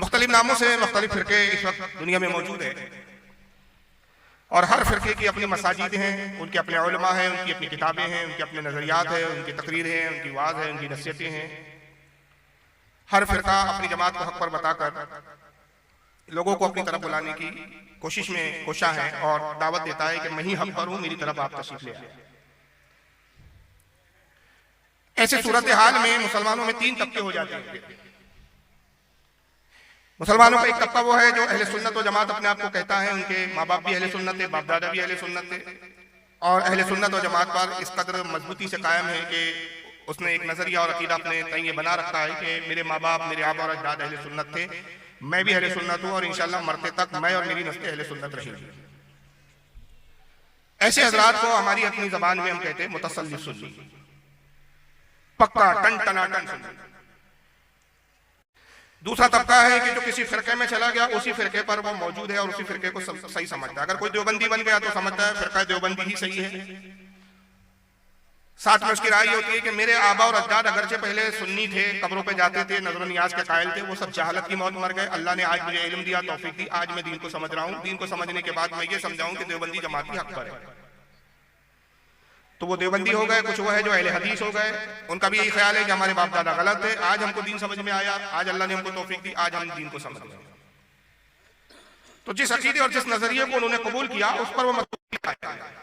मुख्तलिफ नामों से मुख्तलिफ फ़िरके इस वक्त दुनिया में मौजूद है और हर फ़िरके की अपनी मसाजिद हैं, उनके अपने उलमा हैं, उनकी अपनी किताबें हैं, उनके अपने नज़रियात हैं, उनकी तकरीरें हैं, उनकी वाज़ है, उनकी नसीहतें हैं। हर फ़िरका अपनी जमात को हक़ पर बताकर लोगों को अपनी तरफ बुलाने की कोशिश में कोशा है और दावत देता है कि मैं ही हक़ पर हूँ, मेरी तरफ आप तशरीफ़ ले आए। ऐसे सूरत हाल में मुसलमानों में 3 तबके हो जाते हैं। मुसलमानों का एक तबका वो है जो अहले सुन्नत व जमात अपने आप को कहता है, उनके माँ बाप भी अहले सुन्नत थे, बाप दादा भी अहले सुन्नत थे और अहले सुन्नत व जमात पर इस कदर मजबूती से कायम है कि उसने एक नजरिया और अकीदा अपने तय बना रखा है कि मेरे माँ बाप, मेरे आबा और अजदाद अहले सुन्नत थे, मैं भी अहले सुन्नत हूँ और इंशाअल्लाह मरते तक मैं और मेरी नस्लें अहले सुन्नत रहेंगी। ऐसे हजरात को हमारी अपनी जबान में हम कहते हैं मुतसल्लिफ सुन्नी, पक्का टन टनाटन सुन्नी। दूसरा तबका है कि जो किसी फिरके में चला गया उसी फिरके पर वो मौजूद है और उसी फिरके को सही समझता है। अगर कोई देवबंदी बन गया तो समझता है फिरका देवबंदी ही सही है। साथ में उसकी राय होती है कि मेरे आबा और अजदाद अगरचे पहले सुन्नी थे, कब्रों पे जाते थे, नजर नियाज के कायल थे, वो सब जहालत की मौत मर गए। अल्लाह ने आज मुझे इल्म दिया, तौफीक दी, आज मैं दीन को समझ रहा हूँ। दीन को समझने के बाद मैं ये समझाऊं कि देवबंदी जमाती हक पर है, तो वो देवबंदी हो गए। कुछ वो है जो अहले हदीस हो गए, उनका भी यही ख्याल है कि हमारे बाप दादा गलत थे, आज हमको दीन समझ में आया, आज अल्लाह ने हमको तौफीक दी, आज हम दीन को समझ गए। तो जिस अकीदे और जिस नजरिए को उन्होंने कबूल किया उस पर वो मजबूती कायम है।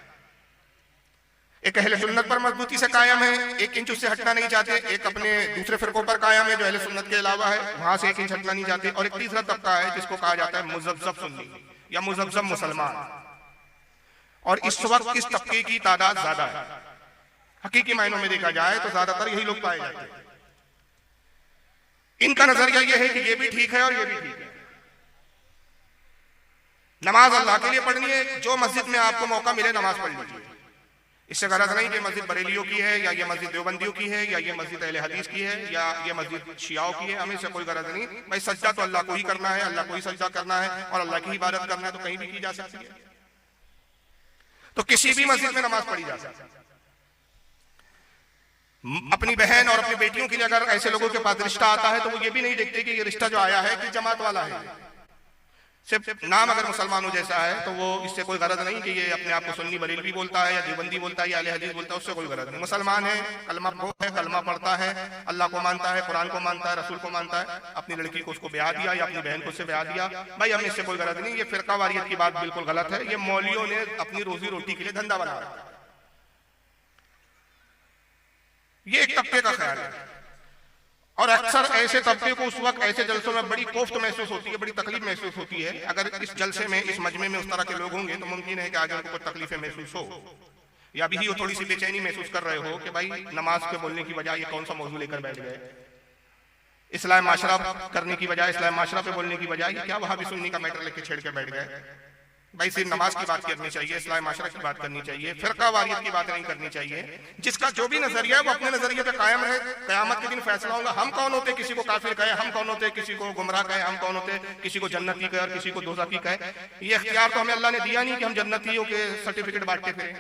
एक अहले सुन्नत पर मजबूती से कायम है, 1 इंच उससे हटना नहीं चाहते। एक अपने दूसरे फिरकों पर कायम है जो अहले सुन्नत के अलावा है, वहां से 1 इंच हटना नहीं चाहते। और एक तीसरा तबका है जिसको कहा जाता है मुज़ब्ज़ब सुन्नी या मुज़ब्ज़ब मुसलमान। और इस वक्त इस तबके की तादाद ज्यादा है। हकीकी मायनों में देखा जाए तो ज्यादातर यही लोग पाए जाते हैं। इनका नजरिया यह है कि ये भी ठीक है और ये भी ठीक है। नमाज अल्लाह के लिए पढ़नी है, जो मस्जिद में आपको मौका मिले नमाज पढ़ लीजिए। इससे गलत नहीं कि मस्जिद बरेलियों की है या ये मस्जिद देवबंदियों की है या ये मस्जिद अहले हदीस की है या ये मस्जिद शियाओं की है, हमें से कोई गलत नहीं। भाई सज्जा तो अल्लाह को ही करना है, अल्लाह को ही सज्जा करना है और अल्लाह की इबादत करना है, तो कहीं भी की जा सकती है। तो किसी भी मस्जिद में नमाज पढ़ी जा सकती है। अपनी बहन और अपनी बेटियों के लिए अगर ऐसे लोगों के पास रिश्ता आता है तो वो ये भी नहीं देखते कि ये रिश्ता जो आया है कि जमात वाला है। सिर्फ नाम अगर मुसलमानों जैसा है तो वो इससे कोई गरज नहीं कि ये अपने आप को सुन्नी बरेलवी बोलता है या देवबंदी बोलता है या अहले हदीस बोलता है, उससे कोई गरज नहीं। मुसलमान है, कलमा गो है, कलमा पढ़ता है, अल्लाह को मानता है, कुरान को मानता है, रसूल को मानता है, अपनी लड़की को उसको ब्याह दिया या अपनी बहन को उससे ब्याह दिया, भाई हमें इससे कोई गरज नहीं। ये फिरका वारियत की बात बिल्कुल गलत है। ये मौलवियों ने अपनी रोजी रोटी के लिए धंधा बना रखा है। ये एक तबके का ख्याल है और अक्सर ऐसे तबके को उस वक्त ऐसे जलसों में बड़ी कोफ्त महसूस होती है, बड़ी तकलीफ महसूस होती है। अगर इस जलसे में, इस मजमे में उस तरह के लोग होंगे तो मुमकिन है कि आगे उनको कुछ तकलीफें महसूस हो या भी वो थोड़ी सी बेचैनी महसूस कर रहे हो कि भाई नमाज के बोलने की बजाय ये कौन सा मौजू लेकर बैठ गए, इस्लाम माशरा करने की बजाय, इस्लाम माशरा पे बोलने की बजाय क्या वहां भी सुन्नी का मैटर लेके छेड़ के बैठ गए। भाई सिर्फ नमाज की बात करनी चाहिए, इस्लाम माशरा की बात करनी चाहिए, फिरका वारियत की बात नहीं करनी चाहिए। जिसका जो भी नजरिया है वो अपने नजरिए पे कायम रहे। कयामत के दिन फैसला होगा। हम कौन होते किसी को काफिर कहे, हम कौन होते किसी को गुमराह कहे, हम कौन होते किसी को जन्नती कहे और किसी को दोज़खी कहे। ये इख्तियार तो हमें अल्लाह ने दिया नहीं कि हम जन्नतियों के सर्टिफिकेट बांटते फिरें।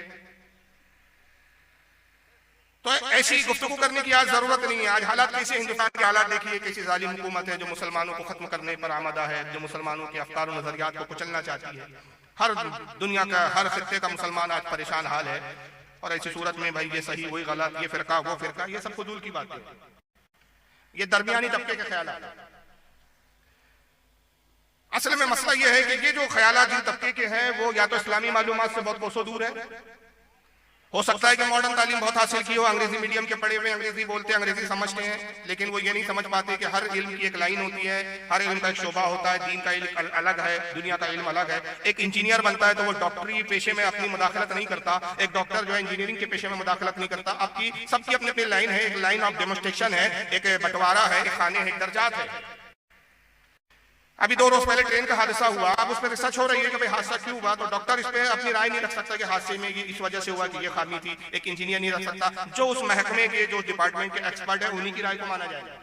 तो ऐसी गुफ्तगू करने की आज जरूरत नहीं है। आज हालात कैसे, हिंदुस्तान के हालात देखिए, कैसी जालिम हुकूमत है जो मुसलमानों को खत्म करने पर आमादा है, जो मुसलमानों के अफकार और नजरियात को कुचलना चाहती है। हर दुनिया का, हर खित्ते का मुसलमान आज परेशान हाल है। और ऐसी सूरत में भाई ये सही वही गलत, ये फिरका वो फिरका, ये सब फजूल की बात है। ये दरमियानी तबके के ख्याल है। असल में मसला ये है कि ये जो ख्याल जिन तबके के हैं वो या तो इस्लामी मालूमात से बहुत कोसों दूर है। हो सकता है कि मॉडर्न तालीम बहुत हासिल की हो, अंग्रेजी मीडियम के पढ़े हुए, अंग्रेजी बोलते, अंग्रेजी समझते हैं, लेकिन वो ये नहीं समझ पाते कि हर इल्म की एक लाइन होती है, हर इल्म का एक शोबा होता है। दीन का इल्म अलग है, दुनिया का इल्म अलग है। एक इंजीनियर बनता है तो वो डॉक्टरी पेशे में अपनी मुदाखलत नहीं करता। एक डॉक्टर जो है इंजीनियरिंग के पेशे में मुदाखलत नहीं करता। आपकी सबकी अपनी अपनी लाइन है, एक लाइन ऑफ डेमोन्स्ट्रेशन है, एक बंटवारा है, एक खाने है, एक दर्जात है। अभी 2 रोज पहले ट्रेन का हादसा हुआ, अब उस पर रिसर्च हो रही है कि भाई हादसा क्यों हुआ। तो डॉक्टर इस पे अपनी राय नहीं रख सकता कि हादसे में ये इस वजह से हुआ कि ये खामी थी। एक इंजीनियर नहीं रख सकता। जो उस महकमे के, जो डिपार्टमेंट के एक्सपर्ट है, उन्हीं की राय को माना जाएगा।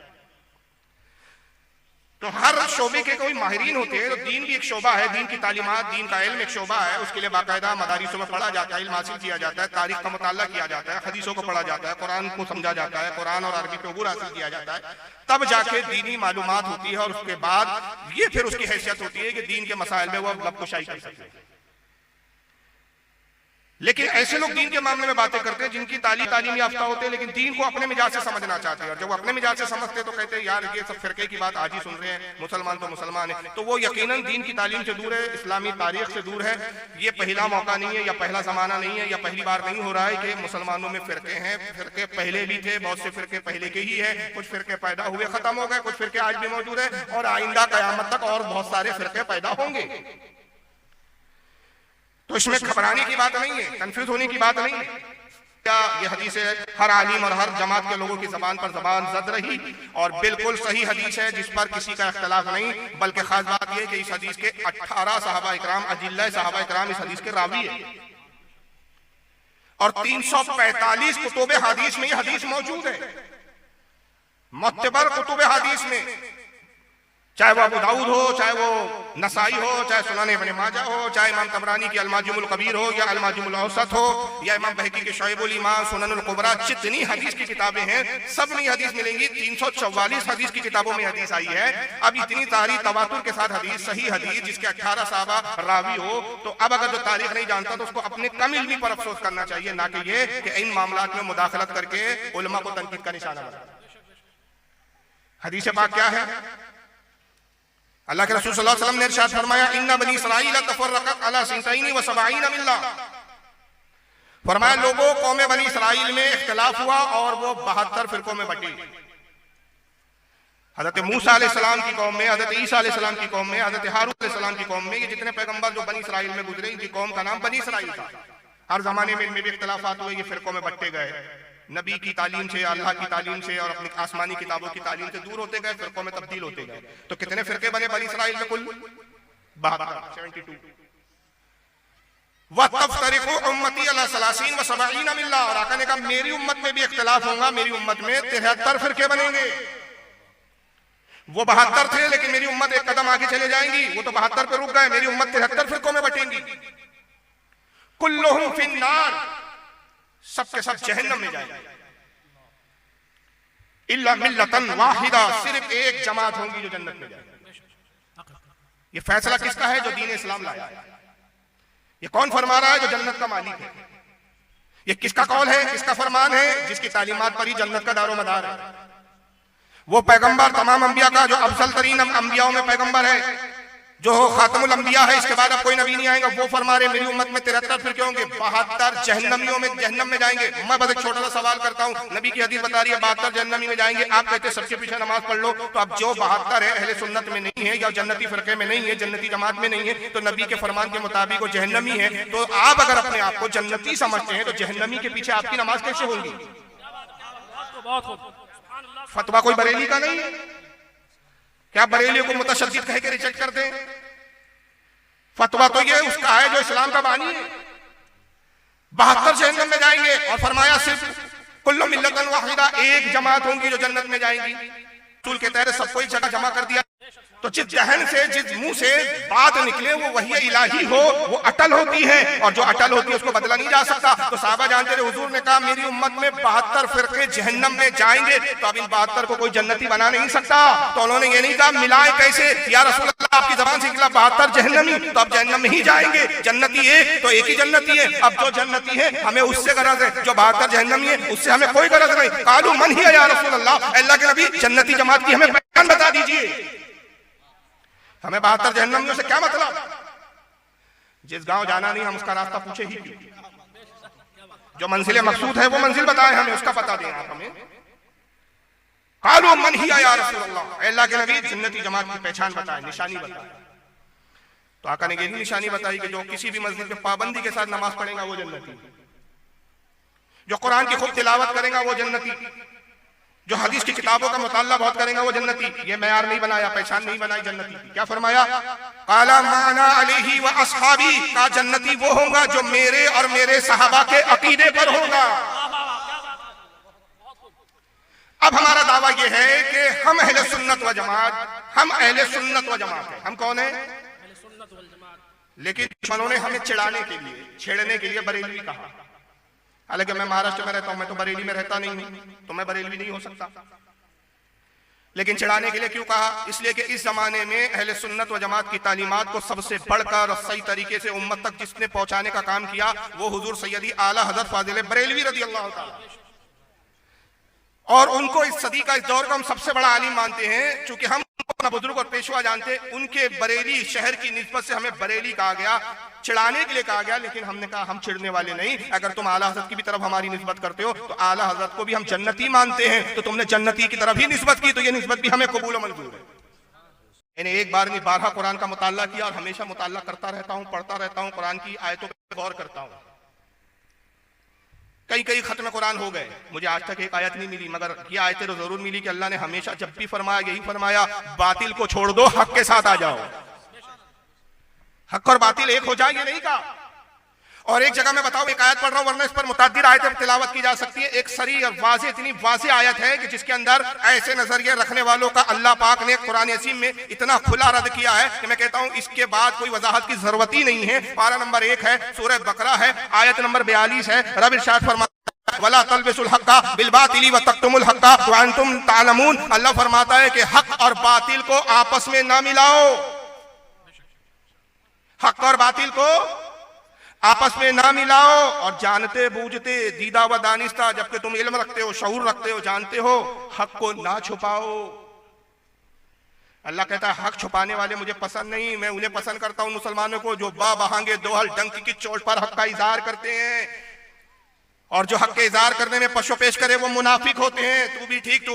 तो तो हर शोबे के कोई माहिरीन होते हैं। तो दीन भी एक शोबा है, दीन की तालीमात, दीन का इल्म एक शोबा है। उसके लिए बाकायदा मदारिसों में पढ़ा जाता है, इल्म हासिल किया जाता है, तारीख का मुताला किया जाता है, हदीसों को पढ़ा जाता है, कुरान को समझा जाता है, कुरान और अरबी पे अबूर हासिल किया जाता है, तब जाके दीनी मालूमात होती है। और उसके बाद ये फिर उसकी हैसियत होती है कि दीन के मसाइल में वो लबकुशाई कर सकते हैं। लेकिन ऐसे लोग दीन के मामले में बातें करते हैं जिनकी तालीम याफ्ता होते हैं, लेकिन दीन को अपने मिजाज से समझना चाहते हैं। और जब वो अपने मिजाज से समझते हैं तो कहते हैं यार ये सब फिरके की बात आज ही सुन रहे हैं, मुसलमान तो मुसलमान है। तो वो यकीनन दीन की तालीम से दूर है, इस्लामी तारीख से दूर है। ये पहला मौका नहीं है या पहला जमाना नहीं है या पहली बार नहीं हो रहा है कि मुसलमानों में फिरके हैं। फिरके पहले भी थे, बहुत से फिरके पहले के ही है। कुछ फिरके पैदा हुए, खत्म हो गए, कुछ फिरके आज भी मौजूद है और आइंदा कयामत तक और बहुत सारे फिरके पैदा होंगे। तो इसमें घबराने की बात नहीं है, कंफ्यूज होने की बात नहीं है। क्या ये हदीस है हर आलिम और हर जमात के लोगों की जबान पर जबान जद रही और बिल्कुल सही हदीस है जिस पर किसी का इख्तलाफ नहीं। बल्कि खास बात यह कि इस हदीस के 18 सहाबा इकराम, अजिल्ला सहाबा इकराम इस हदीस के रावी है और 345 कुतुब हदीस में ये हदीस मौजूद है। मुअतबर कुतुब हदीस में, चाहे वो अबू दाऊद हो, चाहे वो नसाई हो, चाहे सुनान इब्न माजा हो, चाहे इमाम तबरानी की अल-माजिमुल कबीर हो या अल-माजिमुल औसत हो या इमाम बहकी के शुअबुल ईमान, सुननुल कुबरा, जितनी हदीस की किताबें हैं सब में हदीस मिलेंगी। 344 हदीस की किताबों में हदीस आई है। अब इतनी तारीख तवातुर के साथ हदीस, सही हदीस जिसके 18 साहबा रावी हो, तो अब अगर जो तारीख नहीं जानता तो उसको अपने कम इल्मी पर अफसोस करना चाहिए, ना कि ये कि इन मामलात में मुदाखलत करके उलमा को तनकीद का निशाना बना। हदीस पाक क्या है? अल्लाह के रसूल सल्लल्लाहु अलैहि वसल्लम ने इरशाद फरमाया, इन्ना बनी इसराईल तफर्रक़त अला सिंतैनी व सबईन मिल्ला। फरमाया लोगों कौम बनी इसराइल में इख्तिलाफ हुआ और वो 72 फिरकों में बटी। हजरत मूसा अलैहिस्सलाम की कौम में, हजरत ईसा अलैहिस्सलाम की कौम में, हजरत हारून अलैहिस्सलाम की कौम में, ये जितने पैगंबर जो बनी इसराइल में गुजरे इनकी कौम का नाम बनी इसराइल था। हर जमाने में इनमें भी इख्तिलाफात हुए, ये फिरकों में बंटे गए। नबी की तालीम से, अल्लाह की तालीम से और अपनी आसमानी किताबों की तालीम से दूर होते गए, फिरकों में तब्दील होते गए। तो कितने फिरके बने बनी इसराइल में? कुल 72। वतफ्तरिकु उम्मती अला सलासीन व सबईन मिल्ला। और आका ने कहा मेरी उम्मत में भी इख्तिलाफ होगा, मेरी उम्मत में 73 फिरके बनेंगे। वो 72 थे लेकिन मेरी उम्मत एक कदम आगे चले जाएंगी, वो तो 72 पे रुक गए, मेरी उम्मत 73 फिरकों में बटेंगी। कुल्लुहुम फिन्नार, सबके सब जहन्नम में जाएंगे। इल्ला मिल्लतन वाहिदा, सिर्फ एक जमात होंगी जो जन्नत में जाएगी। ये फैसला किसका है? जो दीन इस्लाम लाया है। ये कौन फरमा रहा है? जो जन्नत का मालिक है। ये किसका कौल है, किसका फरमान है? जिसकी तालीमात पर ही जन्नत का दारो मदार है। वो पैगंबर तमाम अंबिया का जो अफजल तरीन अंबियाओं में पैगंबर है, जो खातमुल अंबिया है, इसके बाद अब कोई नबी नहीं आएगा। वो फरमा रहे मेरी उम्मत में 73 फिरके होंगे, 72 जहन्नमियों में जहन्नम में जाएंगे। मैं बस एक छोटा सा सवाल करता हूँ, नबी की हदीस बता रही है 72 जहन्नमी में जाएंगे, आप कहते हैं सबके पीछे नमाज पढ़ लो। तो अब जो 72 है अहले सुन्नत में नहीं है या जन्नती फिरके में नहीं है, जन्नती जमात में नहीं है, तो नबी के फरमान के मुताबिक वो जहन्नमी है। तो आप अगर अपने आप को जन्नती समझते हैं तो जहन्नमी के पीछे आपकी नमाज कैसे होगी? फतवा कोई बरेली का नहीं है क्या? बरेलियों को मुतशद्दिद कह के रिजेक्ट कर दें? फतवा तो ये उसका है जो इस्लाम का बानी है। 72 जहन्नम में जाएंगे और फरमाया सिर्फ कुल्लु मिल्लतन वाहिदा, एक जमात होंगी जो जन्नत में जाएंगी। रसूल के तहत सबको एक जगह जमा कर दिया। तो जिस जहन से, जिस मुंह से बात निकले वो वही इलाही हो, वो अटल होती है और जो अटल होती है उसको बदला नहीं जा सकता। तो साहबा जानते रहे, हुजूर ने कहा मेरी उम्मत में 72 फिरके जहन्नम में जाएंगे, तो अब इन 72 को कोई जन्नती बना नहीं सकता। तो उन्होंने ये नहीं कहा मिलाए कैसे, या रसूल अल्लाह आपकी जबान से निकला 72 जहन्नमी, तो अब जहन्नम में ही जाएंगे, जन्नती एक तो एक ही जन्नती है। अब जो जन्नती है हमें उससे गरज है, जो 72 जहन्नमी है उससे हमें कोई गरज नहीं। कालू मन ही है या रसूल अल्लाह, अल्लाह के नबी जन्नती जमात की हमें पहचान बता दीजिए, हमें 72 जहन्नमियों से क्या मतलब? जिस गांव जाना नहीं हम उसका रास्ता पूछे ही क्यों? जो मंजिल मकसूद है वो मंजिल बताए, हमें उसका पता दें आप हमें। कालू मन ही या रसूल अल्लाह, अल्लाह के नबी जन्नती जमात की पहचान बताए, निशानी बताए। तो आका ने यही निशानी बताई कि जो किसी भी मस्जिद में पाबंदी के साथ नमाज पढ़ेगा वो जन्नती, जो कुरान की खूब तिलावत करेगा वो जन्नती, जो हदीस की किताबों का मुताला बहुत करेगा वो जन्नती। ये मैयार नहीं बनाया, पहचान नहीं बनाई जन्नती। क्या फरमाया? काला माना अलैहि व अस्हाबी, का जन्नती वो होगा जो मेरे और मेरे सहाबा के अकीदे पर होगा। अब हमारा दावा यह है कि हम अहले सुन्नत व जमात हैं। हम कौन है? लेकिन दुश्मनों ने हमें चिढ़ाने के लिए, छेड़ने के लिए बरेलवी कहा। हालांकि मैं महाराष्ट्र में रहता हूं, मैं तो बरेली में रहता नहीं हूं, तो मैं बरेलवी नहीं हो सकता। लेकिन चिढ़ाने के लिए क्यों कहा? इसलिए कि इस जमाने में अहले सुन्नत व जमात की तालीमात को सबसे बढ़कर और सही तरीके से उम्मत तक जिसने पहुंचाने का काम किया वो हुजूर सैयदी आला हजरत फाजिल बरेलवी रज़ी अल्लाह ताला, और उनको इस सदी का, इस दौर का हम सबसे बड़ा आलिम मानते हैं। चूंकि हम अपना बुजुर्ग और पेशवा जानते, उनके बरेली शहर की निस्बत से हमें बरेली कहा गया, चिढ़ाने के लिए कहा गया। लेकिन हमने कहा हम चिढ़ने वाले नहीं। अगर तुम आला हजरत की भी तरफ हमारी निस्बत करते हो तो आला हजरत को भी हम जन्नती मानते हैं, तो तुमने जन्नती की तरफ ही निस्बत की, तो ये निस्बत भी हमें कबूल और मंजूर है। मैंने एक बार नहीं 12 कुरान का मुताला किया और हमेशा मुताला करता रहता हूँ, पढ़ता रहता हूँ, कुरान की आयतों पर गौर करता हूँ। कई खत्म कुरान हो गए, मुझे आज तक एक आयत नहीं मिली, मगर ये आयतें तो जरूर मिली कि अल्लाह ने हमेशा जब भी फरमाया यही फरमाया, बातिल को छोड़ दो, हक के साथ आ जाओ। हक और बातिल एक हो जाए, ये नहीं कहा। और एक जगह मैं बताऊं, एक आयत पढ़ रहा हूं, वरना इस पर मुतअद्दिद आयतें तिलावत की जा सकती है। एक सरी और वाज़ेह, इतनी वाज़ेह आयत है कि जिसके अंदर ऐसे नजरिए रखने वालों का अल्लाह पाक ने कुरान अज़ीम में इतना खुला रद्द किया है कि मैं कहता हूं इसके बाद कोई वजाहत की जरूरत ही नहीं है। पारा नंबर 1 है, सूरह बकरा है, आयत नंबर 42 है। रब इरशाद फरमाता वला तलबिसुल हक्का बिल बातिली व तक्तुमुल हक्का व अंतुम तालमून। अल्लाह फरमाता है कि हक और बातिल को आपस में ना मिलाओ, हक और बातिल को आपस में ना मिलाओ, और जानते बूझते दीदा व दानिस्ता, जबकि तुम इल्म रखते हो, शऊर रखते हो, जानते हो, हक को ना छुपाओ। अल्लाह कहता है हक छुपाने वाले मुझे पसंद नहीं। मैं उन्हें पसंद करता हूं मुसलमानों को जो बहांगे दोहल डंकी की चोट पर हक का इजहार करते हैं, और जो हक के इजहार करने में पशो पेश करे वो मुनाफिक होते हैं। तू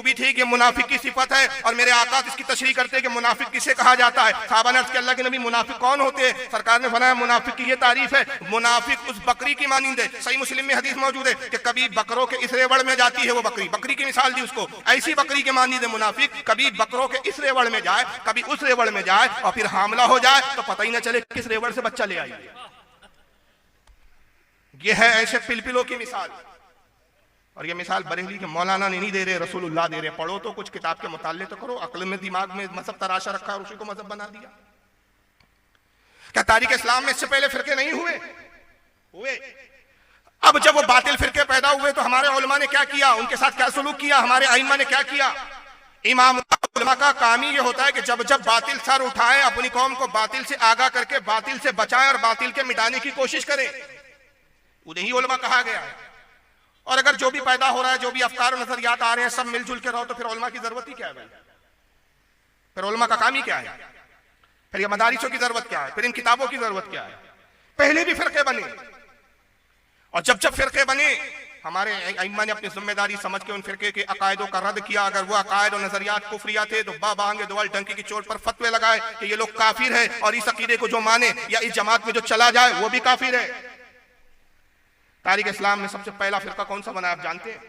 भी ठीक, ये मुनाफिक की सिफत है। और मेरे आका इसकी तशरीह करते हैं कि मुनाफिक किसे कहा जाता है। साहबा ने अर्ज़ किया अल्लाह के नबी मुनाफिक कौन होते हैं? सरकार ने फरमाया मुनाफिक की ये तारीफ है, मुनाफिक उस बकरी की मानिंद है। सही मुस्लिम में हदीस मौजूद है कि कभी बकरों के इस रेवड़ में जाती है वो बकरी की मिसाल दी उसको, ऐसी बकरी के मानिंद है मुनाफिक। कभी बकरों के इस रेवड़ में जाए, कभी उस रेवड़ में जाए, और फिर हमला हो जाए तो पता ही ना चले किस रेवड़ से बच्चा ले आई। ये है ऐसे पिलपिलों की मिसाल। और ये मिसाल बरेली के मौलाना ने नहीं दे रहे, रसूलुल्लाह दे रहे। पढ़ो तो कुछ किताब के मुताले तो करो। अक्ल में दिमाग में मजहब तराशा रखा और उसी को मजहब बना दिया। क्या तारीख इस्लाम में इससे पहले फिरके नहीं हुए? अब जब वो बातिल फिरके पैदा हुए तो हमारे उलमा ने क्या किया, उनके साथ क्या सलूक किया, हमारे आइम्मा ने क्या किया? इमाम उलमा का काम ही ये होता है कि जब जब बातिल सर उठाए, अपनी कौम को बातिल से आगाह करके बातिल से बचाएं और बातिल के मिटाने की कोशिश करें। उन्हें ही उलमा कहा गया है। और अगर जो भी पैदा हो रहा है, जो भी अफकार और नजरियात आ रहे हैं, सब मिलजुल के रहो, तो फिर उलमा की जरूरत ही क्या है भाई? फिर उलमा का काम ही क्या है? फिर ये मदारिसों की जरूरत क्या है? फिर इन किताबों की जरूरत क्या है? पहले भी फिरके बने, और जब जब फिरके बने हमारे अइम्मा ने अपनी जिम्मेदारी समझ के उन फिरके के अकायदों का रद्द किया। अगर वो अकायद और नजरियात कुफरिया थे तो बाबांगे दोल डंकी की चोट पर फतवे लगाए कि ये लोग काफिर है, और इस अकीदे को जो माने या इस जमात में जो चला जाए वो भी काफिर है। तारीख इस्लाम में सबसे पहला फिरका कौन सा बना आप जानते हैं?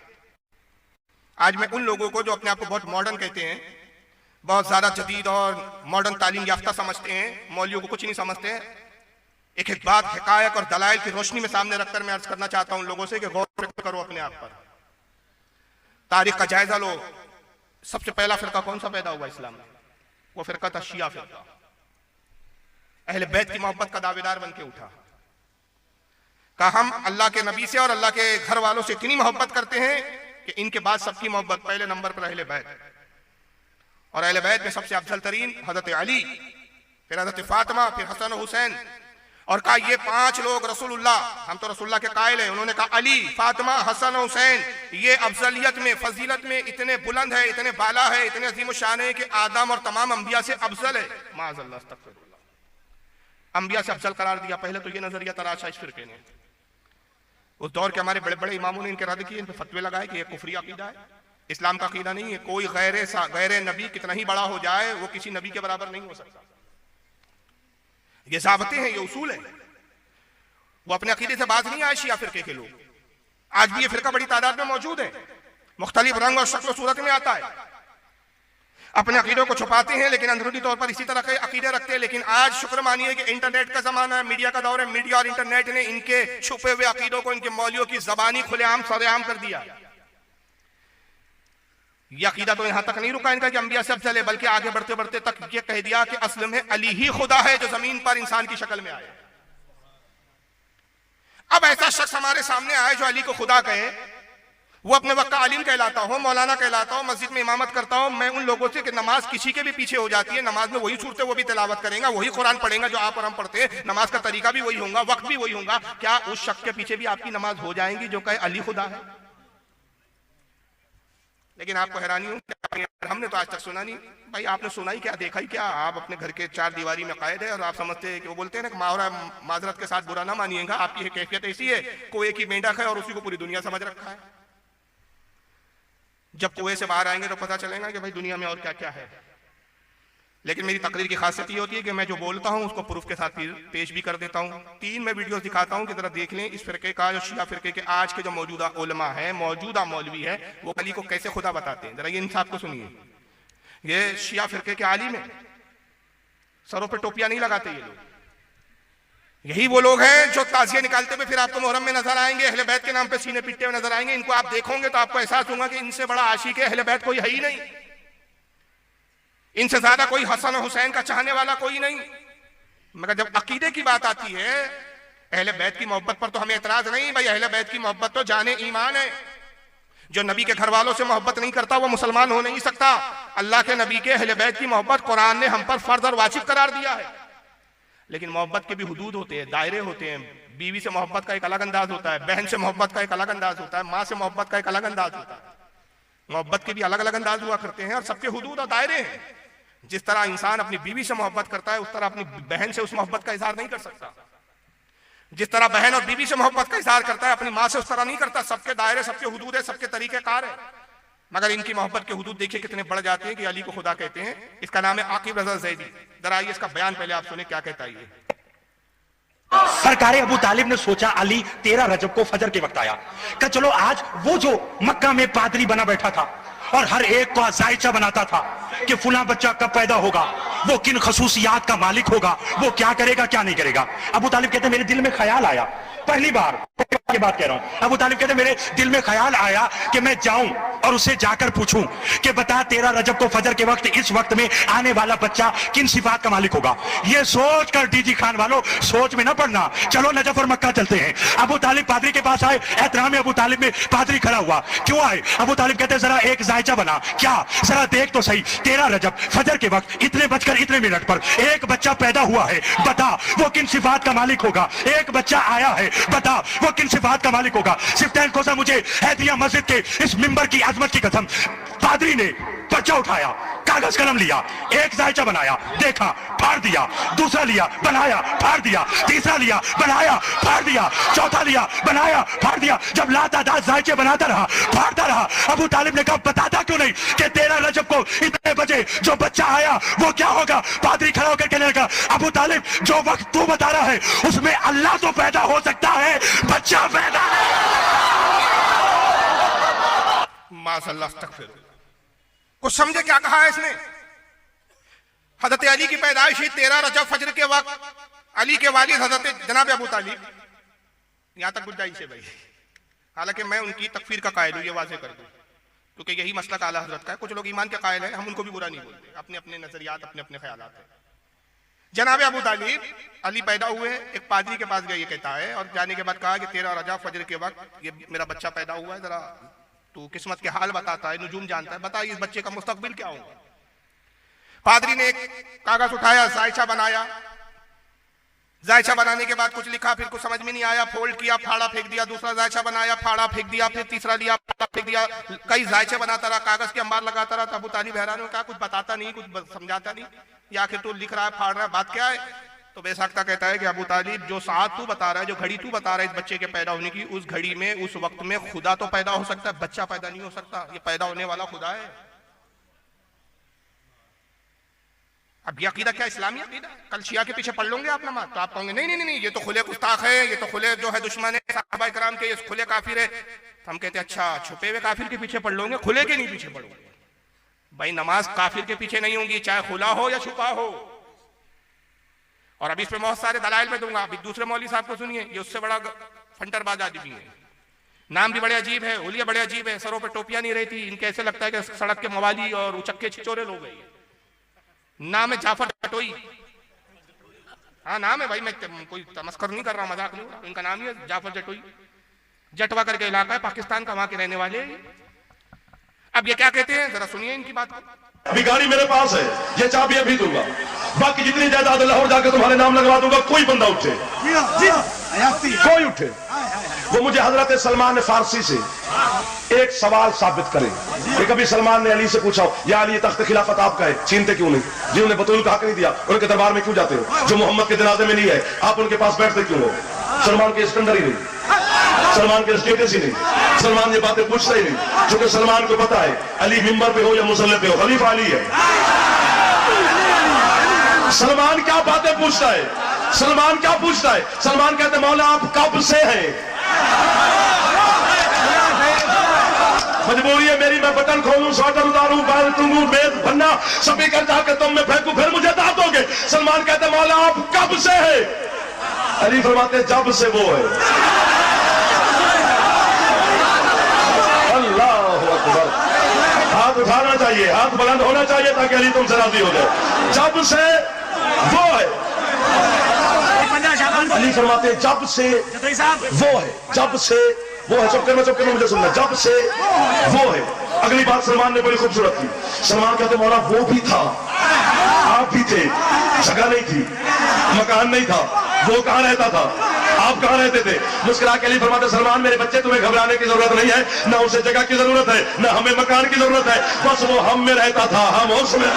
आज मैं उन लोगों को जो अपने आप को बहुत मॉडर्न कहते हैं, बहुत ज्यादा जदीद और मॉडर्न तालीम याफ्ता समझते हैं, मौलियों को कुछ नहीं समझते हैं, एक एक बात हकायक और दलाइल की रोशनी में सामने रखकर मैं अर्ज करना चाहता हूं उन लोगों से कि गौर करो अपने आप पर, तारीख का जायजा लो। सबसे पहला फिरका कौन सा पैदा हुआ इस्लाम में? वो फिरका था शिया फिरका। अहले बैत की मोहब्बत का दावेदार बन के उठा, कहा हम अल्लाह के नबी से और अल्लाह के घर वालों से इतनी मोहब्बत करते हैं कि इनके बाद सबकी मोहब्बत पहले नंबर पर अहले बैत। और अहले बैत में सबसे अफजल तरीन हजरत अली, फिर हजरत फातिमा, फिर हसन और हुसैन। और कहा ये 5 लोग रसूलुल्लाह, हम तो रसूलुल्लाह के कायल हैं। उन्होंने कहा अली, फातिमा, हसन और हुसैन ये अफजलियत में, फजीलत में इतने बुलंद है, इतने बाला है, इतने अजीम शान है कि आदम और तमाम अंबिया से अफजल है। माअज़ल्लाह, अस्तग़फिरुल्लाह, अंबिया से अफजल करार दिया। पहले तो ये नजरिया तराशा इस फिरके ने। उस दौर के हमारे बड़े बड़े इमामों ने इनके रद्द किए, इन पे फतवे लगाए कि ये कुफरी अकीदा है, इस्लाम का अकीदा नहीं है। कोई गैर नबी कितना ही बड़ा हो जाए वो किसी नबी के बराबर नहीं हो सकता। ये ज़ाबते हैं, ये उसूल है। वो अपने अकीदे से बाज नहीं आए शिया फिरके के लोग। आज भी ये फिरका बड़ी तादाद में मौजूद है, मुख्तलिफ रंग और शक्ल सूरत में आता है। अपने अकीदों को छुपाते हैं लेकिन अंदरूनी तौर पर इसी तरह के अकीदे रखते हैं। लेकिन आज शुक्र मानिए कि इंटरनेट का जमाना है, मीडिया का दौर है। मीडिया और इंटरनेट ने इनके छुपे हुए अकीदों को, इनके मौलियों की जबानी खुलेआम सरेआम कर दिया। यह अकीदा तो यहां तक नहीं रुका इनका कि अंबिया सब चले, बल्कि आगे बढ़ते बढ़ते तक ये कह दिया कि असल में अली ही खुदा है जो जमीन पर इंसान की शक्ल में आए। अब ऐसा शख्स हमारे सामने आए जो अली को खुदा कहे, वो अपने वक्त का आलिम कहलाता हो, मौलाना कहलाता हो, मस्जिद में इमामत करता हो। मैं उन लोगों से कि नमाज किसी के भी पीछे हो जाती है, नमाज में वही सूरतें वो भी तिलावत करेंगे, वही कुरान पढ़ेगा जो आप और हम पढ़ते हैं, नमाज का तरीका भी वही होगा, वक्त भी वही होगा। क्या उस शख्स के पीछे भी आपकी नमाज हो जाएंगी जो कहे अली खुदा है? लेकिन आपको हैरानी हो, हमने तो आज तक सुना नहीं। भाई आपने सुना ही क्या, देखा ही क्या? आप अपने घर के चार दीवारी में कैद है और आप समझते हैं कि वो बोलते हैं ना कि मावरा माजरत के साथ बुरा ना मानिएगा, आपकी कैफियत ऐसी है कोई एक ही मेंढक है और उसी को पूरी दुनिया समझ रखा है। जब कुएं से बाहर आएंगे तो पता चलेगा कि भाई दुनिया में और क्या क्या है। लेकिन मेरी तकरीर की खासियत ये होती है कि मैं जो बोलता हूं उसको प्रूफ के साथ पेश भी कर देता हूं। 3 मैं वीडियोस दिखाता हूं कि जरा देख लें इस फिरके का, जो शिया फिरके के आज के जो मौजूदा उलमा है, मौजूदा मौलवी है, वो अली को कैसे खुदा बताते हैं। जरा ये इंसाफ को सुनिए। ये शिया फिरके के आलिम है, सरों पे टोपियां नहीं लगाते ये लोग। यही वो लोग हैं जो ताजिया निकालते हुए फिर आपको मुहर्रम में नजर आएंगे, अहले बैत के नाम पे सीने पीटते हुए नजर आएंगे। इनको आप देखोगे तो आपको एहसास होगा कि इनसे बड़ा आशिक अहले बैत कोई है ही नहीं, इनसे ज्यादा कोई हसन और हुसैन का चाहने वाला कोई नहीं। मगर जब अकीदे की बात आती है, अहले बैत की मोहब्बत पर तो हमें एतराज नहीं। भाई अहले बैत की मोहब्बत तो जाने ईमान है। जो नबी के घर वालों से मोहब्बत नहीं करता वो मुसलमान हो नहीं सकता। अल्लाह के नबी के अहले बैत की मोहब्बत कुरान ने हम पर फर्ज और वाजिब करार दिया है। लेकिन मोहब्बत के भी हुदूद होते हैं, दायरे होते हैं। बीवी से मोहब्बत का एक अलग अंदाज होता है, बहन से मोहब्बत का एक अलग अंदाज होता है, माँ से मोहब्बत का एक अलग अंदाज होता है। मोहब्बत के भी अलग अलग अंदाज हुआ करते हैं और सबके हुदूद और दायरे हैं। जिस तरह इंसान अपनी बीवी से मोहब्बत करता है, उस तरह अपनी बहन से उस मोहब्बत का इजहार नहीं कर सकता। जिस तरह बहन और बीवी से मोहब्बत का इजहार करता है, अपनी माँ से उस तरह नहीं करता। सबके दायरे, सबके हुदूद है, सबके तरीकेकार है। मगर इनकी मोहब्बत के हुदूद देखिए कितने बढ़ जाते हैं कि अली को खुदा कहते हैं। इसका नाम है आकिब रजा जैदी। जरा आइए इसका बयान पहले आप सुने क्या कहता है ये। सरकार अबू तालिब ने सोचा अली 13 रजब को फजर के वक्त आया, कहा चलो आज वो जो मक्का में पादरी बना बैठा था और हर एक को जायचा बनाता था कि फुला बच्चा कब पैदा होगा, वो किन खसूसियात का मालिक होगा, वो क्या करेगा क्या नहीं करेगा। अबू तालिब कहते मेरे दिल में ख्याल आया, पहली बार की बात कह रहा हूं, अबू तालिब कहते मेरे दिल में ख्याल आया कि मैं जाऊं और उससे जाकर पूछूं कि बता 13 रजब को फजर के वक्त इस वक्त में आने वाला बच्चा किन सिफात का मालिक होगा। ये सोच कर डीजी खान वालों सोच में ना पड़ना, चलो नजफ और मक्का चलते हैं। अबू तालिब पादरी के पास आए, एहतराम अबू तालिब में पादरी खड़ा हुआ, क्यों आए? अबू तालिब कहते जरा एक जायचा बना, क्या जरा देख तो सही 13 रजब फजर के वक्त इतने बजकर इतने मिनट पर एक बच्चा पैदा हुआ है, बता वो किन सिफात का मालिक होगा। एक बच्चा आया है, बता वो किन सिफात का मालिक होगा। सिफ्तैन खोसा मुझे हैदिया मस्जिद के इस मिंबर की आजमत की कसम, पादरी ने बच्चा उठाया, कागज कलम लिया, एक जायचा बनाया, देखा, फाड़ दिया, दूसरा लिया, बनाया, फाड़ दिया, तीसरा लिया, बनाया, फाड़ दिया, चौथा लिया, बनाया, फाड़ दिया। जब लातादाद जायचे बनाता रहा, फाड़ता रहा, अबू तालिब ने कहा बताता क्यों नहीं कि 13 रजब को इतने बजे जो बच्चा आया वो क्या होगा। पादरी खड़ा होकर कहने लगा अबू तालिब जो वक्त तू बता रहा है उसमें अल्लाह तो पैदा हो सकता है, बच्चा पैदा है। माशअल्लाह, अस्तगफिर। कुछ समझे क्या कहा है इसने? हजरत अली की पैदाइश 13 रजब फजर के वक्त, अली के वालिद हजरत जनाब अबू तालिब, यहां तक गुंजाइश है भाई। हालांकि मैं उनकी तकफीर का कायल हूं, ये वाज़ेह कर दूं, क्योंकि यही मसलक आला हजरत का है। कुछ लोग ईमान के कायल हैं, हम उनको भी बुरा नहीं बोलते, अपने अपने नजरियात, अपने अपने ख्यालात हैं। जनाब अबू तालिब अली पैदा हुए, एक पादरी के पास गए, ये कहता है, और जाने के बाद कहा कि 13 रजब फजर के वक्त ये मेरा बच्चा पैदा हुआ है, जरा तू किस्मत के हाल बताता है, नुजूम जानता है, बता इस बच्चे का मुस्तकबिल क्या होगा। पादरी ने एक कागज उठाया, जायचा बनाया, जायचा बनाने के बाद कुछ लिखा, फिर कुछ समझ में नहीं आया, फोल्ड किया, फाड़ा फेंक दिया, दूसरा जायचा बनाया, फाड़ा फेंक दिया, फिर तीसरा लिया, फाड़ा फेंक दिया, कई जायचे बनाता रहा, कागज के अंबार लगाता रहा। तो अबू तालिब हैरान हो, कहा कुछ बताता नहीं, कुछ समझाता नहीं, या आखिर तू लिख रहा है, फाड़ रहा है, बात क्या है। तो बेसाख्ता कहता है कि अबू तालिब जो साथ तू बता रहा है, जो घड़ी तू बता रहा है इस बच्चे के पैदा होने की, उस घड़ी में उस वक्त में खुदा तो पैदा हो सकता है, बच्चा पैदा नहीं हो सकता। ये पैदा होने वाला खुदा है। अब ये अकीदा क्या इस्लामी अकीदा? कल शिया के पीछे पढ़ लोगे आप नमाज तो आप कहोगे नहीं नहीं नहीं, ये तो खुले गुस्ताख है, ये तो खुले जो है दुश्मन है सहाबा इकराम के, ये खुले काफिर है। तो हम कहते हैं अच्छा, छुपे हुए काफिर के पीछे पढ़ लोगे, खुले के नहीं पीछे पढ़ोगे। भाई नमाज काफिर के पीछे नहीं होगी, चाहे खुला हो या छुपा हो। और अभी इस पे बहुत सारे दलाइल में दूंगा। अभी दूसरे मौलवी साहब को सुनिए, ये उससे बड़ा फंटरबाज आदमी है। नाम भी बड़े अजीब है, हुलिया बड़े अजीब है, सरों पे टोपियां नहीं रहती, इनके ऐसे लगता है कि सड़क के मवाली और उचक्के छिचोरे लोग हैं। नाम है जाफर जटोई। हाँ नाम है भाई, मैं कोई तमस्कर नहीं कर रहा, मजाक नहीं, इनका नाम ही है जाफर जटोई। जटवा करके इलाका है पाकिस्तान का, वहां के रहने वाले। अब ये क्या कहते हैं, जरा सुनिए इनकी बात। अभी गाड़ी मेरे पास है, ये चाबी अभी दूंगा, बाकी जितनी जायदाद लाहौर जाकर तुम्हारे नाम लगवा दूंगा। कोई बंदा उठे, कोई उठे, वो मुझे हजरत सलमान फारसी से एक सवाल साबित करे कि कभी सलमान ने अली से पूछा, या अली तख्त खिलाफत आपका है, छीनते क्यों नहीं? जी उन्हें बतूल का हक नहीं दिया, उनके दरबार में क्यों जाते हो? जो मोहम्मद के जनाजे में नहीं है, आप उनके पास बैठते क्यों हो? सलमान के सिकंदर ही नहीं, सलमान के स्टेटस ही नहीं, सलमान ये बातें पूछता ही नहीं, क्योंकि सलमान को पता है अली मिंबर पे हो या मुसल्ले पे हो, खलीफा अली है। सलमान क्या बातें पूछता है? सलमान क्या पूछता है? सलमान कहते मौला आप कब से हैं? मजबूरी है मेरी, मैं बटन खोलूं, स्वेटर उतारूं, बाल टूंगूं, मेज बनना सभी कर जाकर तुम में फेंकूं, फिर मुझे दांत दोगे। सलमान कहते मौला आप कब से हैं? अली फरमाते जब से वो है। अल्लाह अकबर। हाथ उठाना चाहिए, हाथ बुलंद होना चाहिए ताकि अली तुमसे राजी हो जाए। जब से वो है। अली फरमाते जब से वो है, जब से वो है। चुप करना मुझे सुनना। जब से वो है। अगली बात सलमान ने बड़ी खूबसूरत की। सलमान कहते मौला वो भी था, आप भी थे, जगह नहीं थी, मकान नहीं था, वो कहां रहता था, आप कहां रहते थे? मुस्कुरा के अली फरमाते सलमान मेरे बच्चे तुम्हें घबराने की जरूरत नहीं है, ना उसे जगह की जरूरत है, ना हमें मकान की जरूरत है, बस वो हम में रहता था, हम उसमें।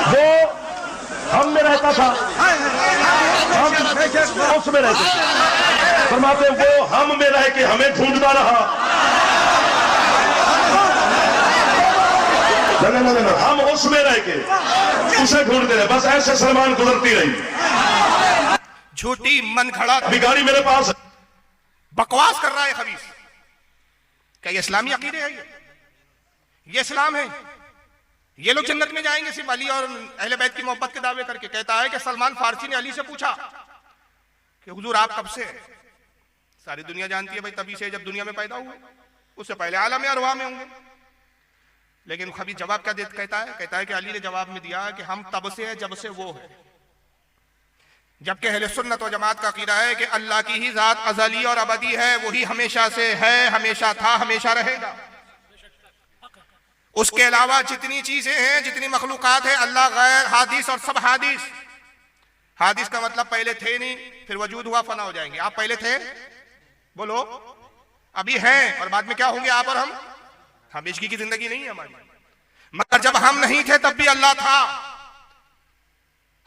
वो हम में रहता था, हम उसमें रहते थे। फरमाते वो हम में रह के हमें ढूंढता रहा। ना, हम उसमें रह के उसे ढूंढते रहे। बस ऐसे सलमान गुजरती रही। झूठी मन खड़ा। अभी गाड़ी मेरे पास है। बकवास कर रहा है खबीस। क्या ये इस्लामी अकीदे है? ये इस्लाम है? ये लोग जन्नत में जाएंगे सिर्फ अली और अहले बैत की मोहब्बत के दावे करके। कहता है कि सलमान फारसी ने अली से पूछा कि हुजूर आप कब से? सारी दुनिया जानती है भाई तभी से जब दुनिया में पैदा हुए, उससे पहले आलम अरवाह में होंगे। लेकिन खबीस जवाब क्या कहता है कि अली ने जवाब में दिया कि हम तब से है जब से वो है। जबकि अहले सुन्नत व जमात का अकीदा है कि अल्लाह की ही जात अज़ली और अबदी है, वही हमेशा से है, हमेशा था, हमेशा रहेगा। उसके अलावा जितनी चीजें हैं, जितनी मखलूकात है, अल्लाह गैर, हादिस और सब हादिस। हादिस का मतलब पहले थे नहीं, फिर वजूद हुआ, फना हो जाएंगे। आप पहले थे, बोलो, अभी हैं और बाद में क्या होंगे आप और हम? हमेशगी की जिंदगी नहीं है हमारी। मगर जब हम नहीं थे तब भी अल्लाह था,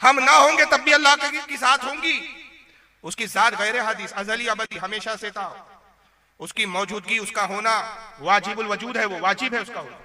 हम ना होंगे तब भी अल्लाह की साथ होंगी। उसकी जात गैर हादिस, अज़ली अबदी, हमेशा से था। उसकी मौजूदगी, उसका होना वाजिबुल वजूद है, वो वाजिब है उसका होना।